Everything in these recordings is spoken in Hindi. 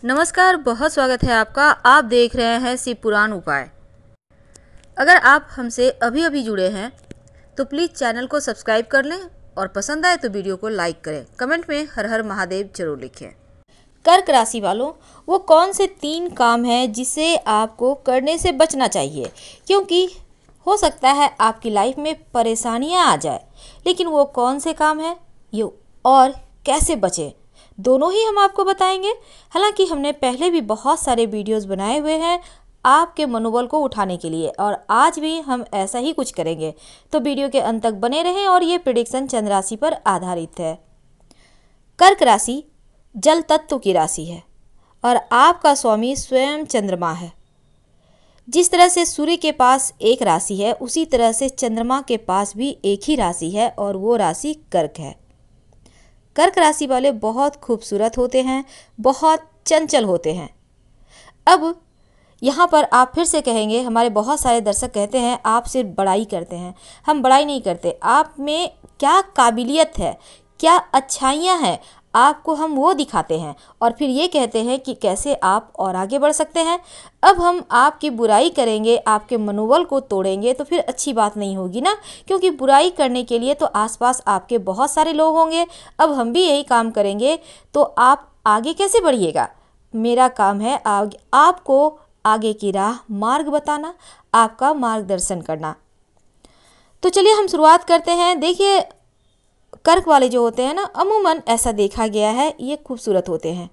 नमस्कार, बहुत स्वागत है आपका। आप देख रहे हैं शिव पुराण उपाय। अगर आप हमसे अभी अभी जुड़े हैं तो प्लीज़ चैनल को सब्सक्राइब कर लें और पसंद आए तो वीडियो को लाइक करें। कमेंट में हर हर महादेव जरूर लिखें। कर्क राशि वालों, वो कौन से 3 काम हैं जिसे आपको करने से बचना चाहिए, क्योंकि हो सकता है आपकी लाइफ में परेशानियां आ जाए। लेकिन वो कौन से काम हैं ये और कैसे बचें, दोनों ही हम आपको बताएंगे। हालांकि हमने पहले भी बहुत सारे वीडियोस बनाए हुए हैं आपके मनोबल को उठाने के लिए, और आज भी हम ऐसा ही कुछ करेंगे। तो वीडियो के अंत तक बने रहें। और ये प्रेडिक्शन चंद्र राशि पर आधारित है। कर्क राशि जल तत्व की राशि है और आपका स्वामी स्वयं चंद्रमा है। जिस तरह से सूर्य के पास एक राशि है, उसी तरह से चंद्रमा के पास भी एक ही राशि है और वो राशि कर्क है। कर्क राशि वाले बहुत खूबसूरत होते हैं, बहुत चंचल होते हैं। अब यहाँ पर आप फिर से कहेंगे, हमारे बहुत सारे दर्शक कहते हैं आप सिर्फ बड़ाई करते हैं। हम बड़ाई नहीं करते, आप में क्या काबिलियत है, क्या अच्छाइयाँ हैं, आपको हम वो दिखाते हैं और फिर ये कहते हैं कि कैसे आप और आगे बढ़ सकते हैं। अब हम आपकी बुराई करेंगे, आपके मनोबल को तोड़ेंगे तो फिर अच्छी बात नहीं होगी ना, क्योंकि बुराई करने के लिए तो आसपास आपके बहुत सारे लोग होंगे। अब हम भी यही काम करेंगे तो आप आगे कैसे बढ़िएगा। मेरा काम है आपको आगे की राह मार्ग बताना, आपका मार्गदर्शन करना। तो चलिए हम शुरुआत करते हैं। देखिए, कर्क वाले जो होते हैं ना, अमूमन ऐसा देखा गया है ये खूबसूरत होते हैं।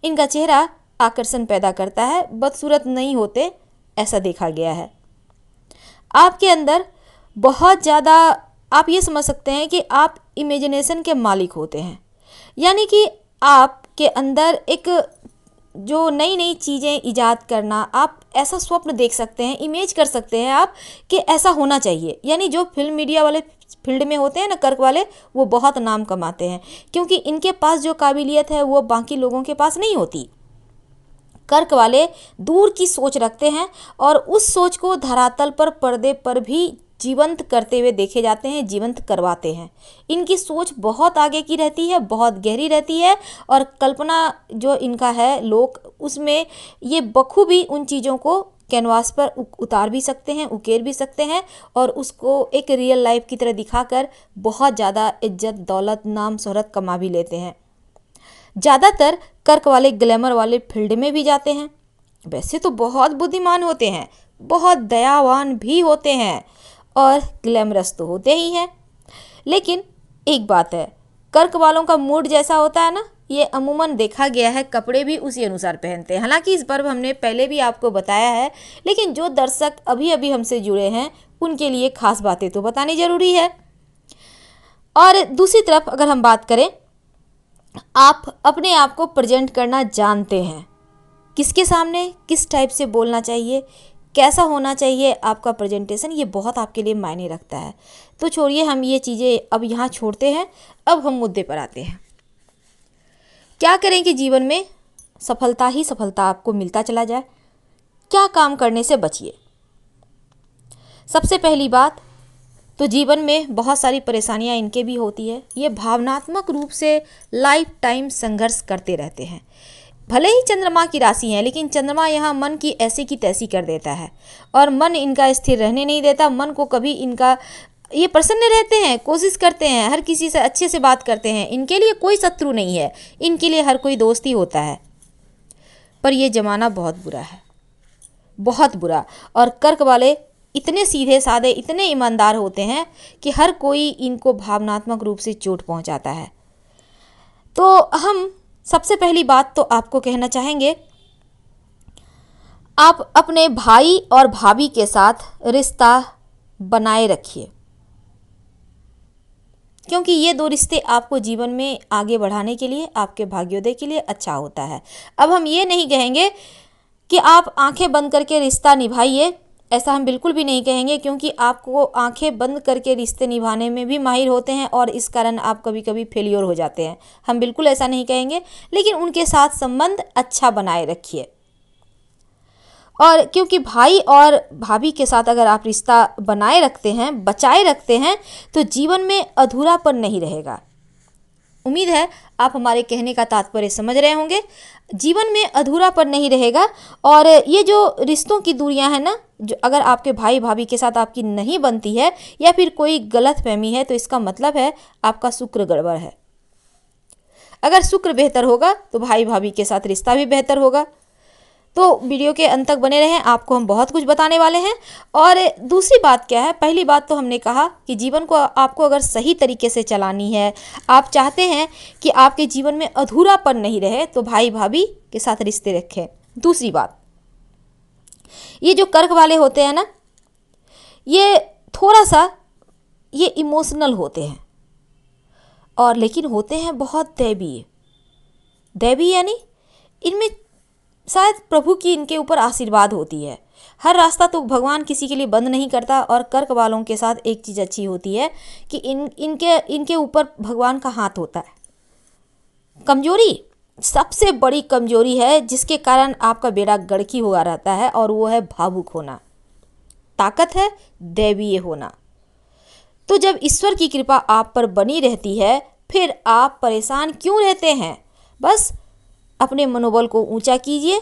इनका चेहरा आकर्षण पैदा करता है, बदसूरत नहीं होते, ऐसा देखा गया है। आपके अंदर बहुत ज़्यादा आप ये समझ सकते हैं कि आप इमेजिनेशन के मालिक होते हैं। यानी कि आपके अंदर एक जो नई नई चीज़ें ईजाद करना, आप ऐसा स्वप्न देख सकते हैं, इमेज कर सकते हैं आप कि ऐसा होना चाहिए। यानी जो फिल्म मीडिया वाले फील्ड में होते हैं ना, कर्क वाले, वो बहुत नाम कमाते हैं, क्योंकि इनके पास जो काबिलियत है वो बाकी लोगों के पास नहीं होती। कर्क वाले दूर की सोच रखते हैं और उस सोच को धरातल पर, पर्दे पर भी जीवंत करते हुए देखे जाते हैं, जीवंत करवाते हैं। इनकी सोच बहुत आगे की रहती है, बहुत गहरी रहती है और कल्पना जो इनका है लोक, उसमें ये बखूबी उन चीज़ों को कैनवास पर उतार भी सकते हैं, उकेर भी सकते हैं और उसको एक रियल लाइफ की तरह दिखाकर बहुत ज़्यादा इज्जत, दौलत, नाम, शोहरत कमा भी लेते हैं। ज़्यादातर कर्क वाले ग्लैमर वाले फील्ड में भी जाते हैं। वैसे तो बहुत बुद्धिमान होते हैं, बहुत दयावान भी होते हैं और ग्लैमरस तो होते ही हैं। लेकिन एक बात है, कर्क वालों का मूड जैसा होता है ना, ये अमूमन देखा गया है कपड़े भी उसी अनुसार पहनते हैं। हालांकि इस पर हमने पहले भी आपको बताया है, लेकिन जो दर्शक अभी अभी हमसे जुड़े हैं उनके लिए खास बातें तो बतानी ज़रूरी है। और दूसरी तरफ अगर हम बात करें, आप अपने आप को प्रेजेंट करना जानते हैं, किसके सामने किस टाइप से बोलना चाहिए, कैसा होना चाहिए आपका प्रेजेंटेशन, ये बहुत आपके लिए मायने रखता है। तो छोड़िए, हम ये चीज़ें अब यहाँ छोड़ते हैं। अब हम मुद्दे पर आते हैं। क्या करें कि जीवन में सफलता ही सफलता आपको मिलता चला जाए, क्या काम करने से बचिए। सबसे पहली बात तो जीवन में बहुत सारी परेशानियां इनके भी होती है। ये भावनात्मक रूप से लाइफ टाइम संघर्ष करते रहते हैं। भले ही चंद्रमा की राशि है, लेकिन चंद्रमा यहाँ मन की ऐसी की तैसी कर देता है और मन इनका स्थिर रहने नहीं देता। मन को कभी इनका, ये प्रसन्न रहते हैं, कोशिश करते हैं, हर किसी से अच्छे से बात करते हैं। इनके लिए कोई शत्रु नहीं है, इनके लिए हर कोई दोस्त ही होता है। पर यह ज़माना बहुत बुरा है, बहुत बुरा। और कर्क वाले इतने सीधे साधे, इतने ईमानदार होते हैं कि हर कोई इनको भावनात्मक रूप से चोट पहुंचाता है। तो हम सबसे पहली बात तो आपको कहना चाहेंगे, आप अपने भाई और भाभी के साथ रिश्ता बनाए रखिए, क्योंकि ये 2 रिश्ते आपको जीवन में आगे बढ़ाने के लिए, आपके भाग्योदय के लिए अच्छा होता है। अब हम ये नहीं कहेंगे कि आप आंखें बंद करके रिश्ता निभाइए, ऐसा हम बिल्कुल भी नहीं कहेंगे, क्योंकि आपको आंखें बंद करके रिश्ते निभाने में भी माहिर होते हैं और इस कारण आप कभी कभी फेलियर हो जाते हैं। हम बिल्कुल ऐसा नहीं कहेंगे, लेकिन उनके साथ संबंध अच्छा बनाए रखिए। और क्योंकि भाई और भाभी के साथ अगर आप रिश्ता बनाए रखते हैं, बचाए रखते हैं, तो जीवन में अधूरापन नहीं रहेगा। उम्मीद है आप हमारे कहने का तात्पर्य समझ रहे होंगे। जीवन में अधूरापन नहीं रहेगा। और ये जो रिश्तों की दूरियां हैं ना, जो अगर आपके भाई भाभी के साथ आपकी नहीं बनती है या फिर कोई गलतफहमी है, तो इसका मतलब है आपका शुक्र गड़बड़ है। अगर शुक्र बेहतर होगा तो भाई भाभी के साथ रिश्ता भी बेहतर होगा। तो वीडियो के अंत तक बने रहें, आपको हम बहुत कुछ बताने वाले हैं। और दूसरी बात क्या है, पहली बात तो हमने कहा कि जीवन को आपको अगर सही तरीके से चलानी है, आप चाहते हैं कि आपके जीवन में अधूरापन नहीं रहे, तो भाई भाभी के साथ रिश्ते रखें। दूसरी बात, ये जो कर्क वाले होते हैं ना, ये थोड़ा सा ये इमोशनल होते हैं, और लेकिन होते हैं बहुत दैवीय। दैवीय यानी इनमें शायद प्रभु की इनके ऊपर आशीर्वाद होती है। हर रास्ता तो भगवान किसी के लिए बंद नहीं करता। और कर्क वालों के साथ एक चीज़ अच्छी होती है कि इनके ऊपर भगवान का हाथ होता है। कमजोरी, सबसे बड़ी कमजोरी है जिसके कारण आपका बेड़ा गर्की हुआ रहता है, और वो है भावुक होना। ताकत है दैवीय होना। तो जब ईश्वर की कृपा आप पर बनी रहती है, फिर आप परेशान क्यों रहते हैं? बस अपने मनोबल को ऊंचा कीजिए,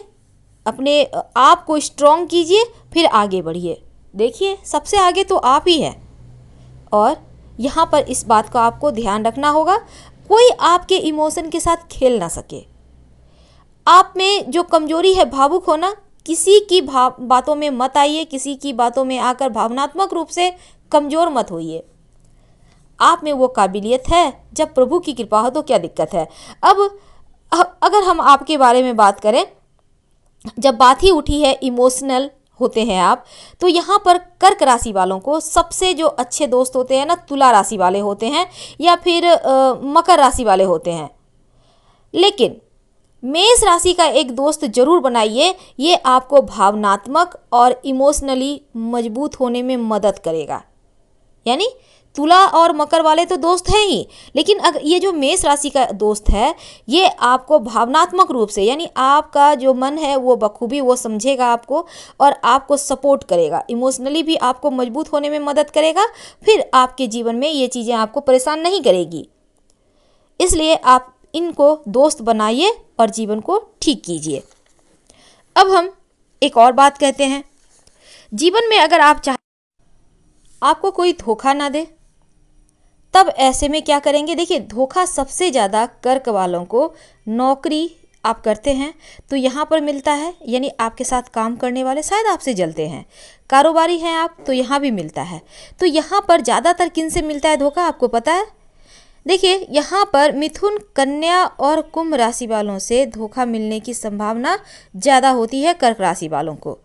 अपने आप को स्ट्रॉन्ग कीजिए, फिर आगे बढ़िए। देखिए, सबसे आगे तो आप ही हैं। और यहाँ पर इस बात का आपको ध्यान रखना होगा, कोई आपके इमोशन के साथ खेल ना सके। आप में जो कमजोरी है भावुक होना, किसी की बातों में मत आइए, किसी की बातों में आकर भावनात्मक रूप से कमज़ोर मत होइए। आप में वो काबिलियत है, जब प्रभु की कृपा हो तो क्या दिक्कत है। अब अगर हम आपके बारे में बात करें, जब बात ही उठी है इमोशनल होते हैं आप, तो यहाँ पर कर्क राशि वालों को सबसे जो अच्छे दोस्त होते हैं ना, तुला राशि वाले होते हैं या फिर मकर राशि वाले होते हैं। लेकिन मेष राशि का एक दोस्त जरूर बनाइए, ये आपको भावनात्मक और इमोशनली मजबूत होने में मदद करेगा। यानी तुला और मकर वाले तो दोस्त हैं ही, लेकिन अगर ये जो मेष राशि का दोस्त है, ये आपको भावनात्मक रूप से, यानी आपका जो मन है वो बखूबी वो समझेगा आपको और आपको सपोर्ट करेगा। इमोशनली भी आपको मजबूत होने में मदद करेगा। फिर आपके जीवन में ये चीज़ें आपको परेशान नहीं करेगी। इसलिए आप इनको दोस्त बनाइए और जीवन को ठीक कीजिए। अब हम एक और बात कहते हैं, जीवन में अगर आप आपको कोई धोखा ना दे, तब ऐसे में क्या करेंगे। देखिए, धोखा सबसे ज़्यादा कर्क वालों को, नौकरी आप करते हैं तो यहाँ पर मिलता है, यानी आपके साथ काम करने वाले शायद आपसे जलते हैं। कारोबारी हैं आप तो यहाँ भी मिलता है। तो यहाँ पर ज़्यादातर किन से मिलता है धोखा, आपको पता है? देखिए, यहाँ पर मिथुन, कन्या और कुंभ राशि वालों से धोखा मिलने की संभावना ज़्यादा होती है कर्क राशि वालों को।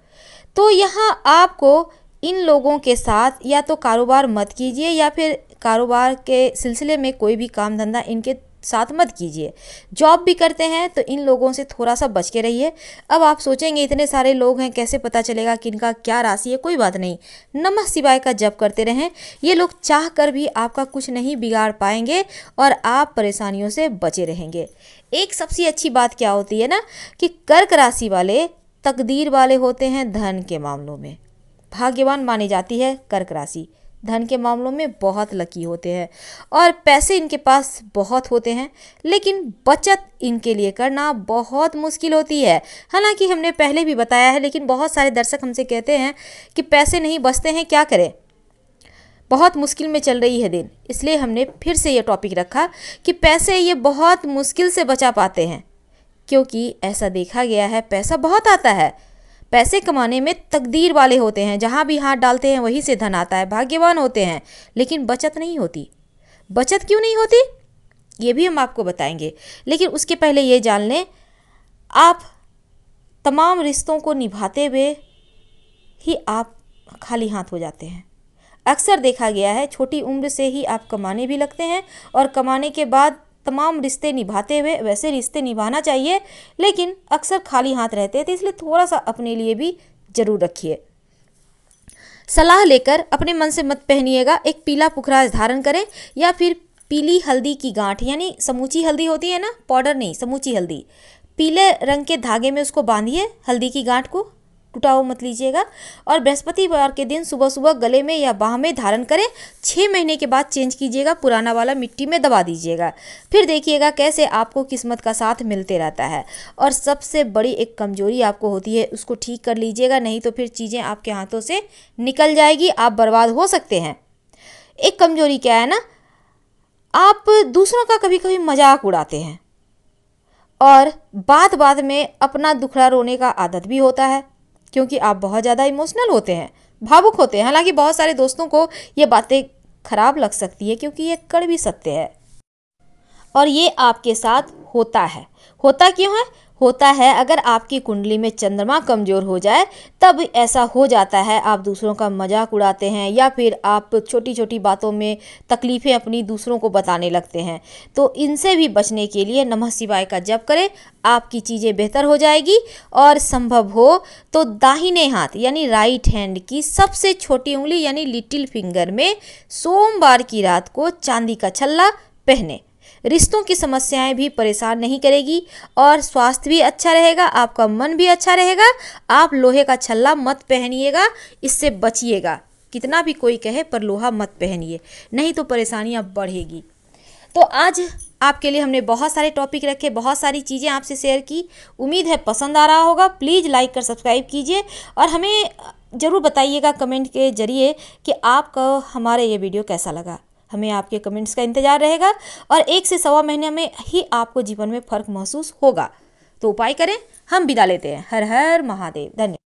तो यहाँ आपको इन लोगों के साथ या तो कारोबार मत कीजिए, या फिर कारोबार के सिलसिले में कोई भी काम धंधा इनके साथ मत कीजिए। जॉब भी करते हैं तो इन लोगों से थोड़ा सा बच के रहिए। अब आप सोचेंगे इतने सारे लोग हैं, कैसे पता चलेगा कि इनका क्या राशि है। कोई बात नहीं, नमः शिवाय का जप करते रहें। ये लोग चाह कर भी आपका कुछ नहीं बिगाड़ पाएंगे और आप परेशानियों से बचे रहेंगे। एक सबसे अच्छी बात क्या होती है ना, कि कर्क राशि वाले तकदीर वाले होते हैं। धन के मामलों में भाग्यवान मानी जाती है कर्क राशि। धन के मामलों में बहुत लकी होते हैं और पैसे इनके पास बहुत होते हैं, लेकिन बचत इनके लिए करना बहुत मुश्किल होती है। हालांकि हमने पहले भी बताया है, लेकिन बहुत सारे दर्शक हमसे कहते हैं कि पैसे नहीं बचते हैं, क्या करें, बहुत मुश्किल में चल रही है दिन। इसलिए हमने फिर से ये टॉपिक रखा कि पैसे ये बहुत मुश्किल से बचा पाते हैं, क्योंकि ऐसा देखा गया है पैसा बहुत आता है। पैसे कमाने में तकदीर वाले होते हैं, जहाँ भी हाथ डालते हैं वहीं से धन आता है, भाग्यवान होते हैं, लेकिन बचत नहीं होती। बचत क्यों नहीं होती ये भी हम आपको बताएंगे, लेकिन उसके पहले ये जान लें, आप तमाम रिश्तों को निभाते हुए ही आप खाली हाथ हो जाते हैं। अक्सर देखा गया है छोटी उम्र से ही आप कमाने भी लगते हैं और कमाने के बाद तमाम रिश्ते निभाते हुए, वैसे रिश्ते निभाना चाहिए लेकिन अक्सर खाली हाथ रहते हैं, तो इसलिए थोड़ा सा अपने लिए भी जरूर रखिए। सलाह लेकर अपने मन से मत पहनिएगा। एक पीला पुखराज धारण करें या फिर पीली हल्दी की गांठ, यानी समूची हल्दी होती है ना, पाउडर नहीं, समूची हल्दी, पीले रंग के धागे में उसको बांधिए हल्दी की गांठ को टूटा हुआ मत लीजिएगा। और बृहस्पतिवार के दिन सुबह सुबह गले में या बाह में धारण करें। 6 महीने के बाद चेंज कीजिएगा, पुराना वाला मिट्टी में दबा दीजिएगा। फिर देखिएगा कैसे आपको किस्मत का साथ मिलते रहता है। और सबसे बड़ी एक कमजोरी आपको होती है, उसको ठीक कर लीजिएगा, नहीं तो फिर चीज़ें आपके हाथों से निकल जाएगी, आप बर्बाद हो सकते हैं। एक कमजोरी क्या है ना, आप दूसरों का कभी कभी मजाक उड़ाते हैं और बात बात में अपना दुखड़ा रोने का आदत भी होता है, क्योंकि आप बहुत ज़्यादा इमोशनल होते हैं, भावुक होते हैं। हालांकि बहुत सारे दोस्तों को ये बातें खराब लग सकती है, क्योंकि ये कड़वी सत्य है और ये आपके साथ होता है। होता क्यों है? होता है अगर आपकी कुंडली में चंद्रमा कमज़ोर हो जाए तब ऐसा हो जाता है। आप दूसरों का मजाक उड़ाते हैं या फिर आप छोटी छोटी बातों में तकलीफ़ें अपनी दूसरों को बताने लगते हैं। तो इनसे भी बचने के लिए नमः शिवाय का जप करें, आपकी चीज़ें बेहतर हो जाएगी। और संभव हो तो दाहिने हाथ यानी राइट हैंड की सबसे छोटी उंगली यानी लिटिल फिंगर में सोमवार की रात को चांदी का छल्ला पहने। रिश्तों की समस्याएं भी परेशान नहीं करेगी और स्वास्थ्य भी अच्छा रहेगा, आपका मन भी अच्छा रहेगा। आप लोहे का छल्ला मत पहनिएगा, इससे बचिएगा। कितना भी कोई कहे पर लोहा मत पहनिए, नहीं तो परेशानियां बढ़ेगी। तो आज आपके लिए हमने बहुत सारे टॉपिक रखे, बहुत सारी चीज़ें आपसे शेयर की। उम्मीद है पसंद आ रहा होगा। प्लीज़ लाइक कर सब्सक्राइब कीजिए और हमें ज़रूर बताइएगा कमेंट के ज़रिए कि आपको हमारा ये वीडियो कैसा लगा। हमें आपके कमेंट्स का इंतज़ार रहेगा और 1 से सवा महीने में ही आपको जीवन में फ़र्क महसूस होगा। तो उपाय करें। हम विदा लेते हैं। हर हर महादेव। धन्यवाद।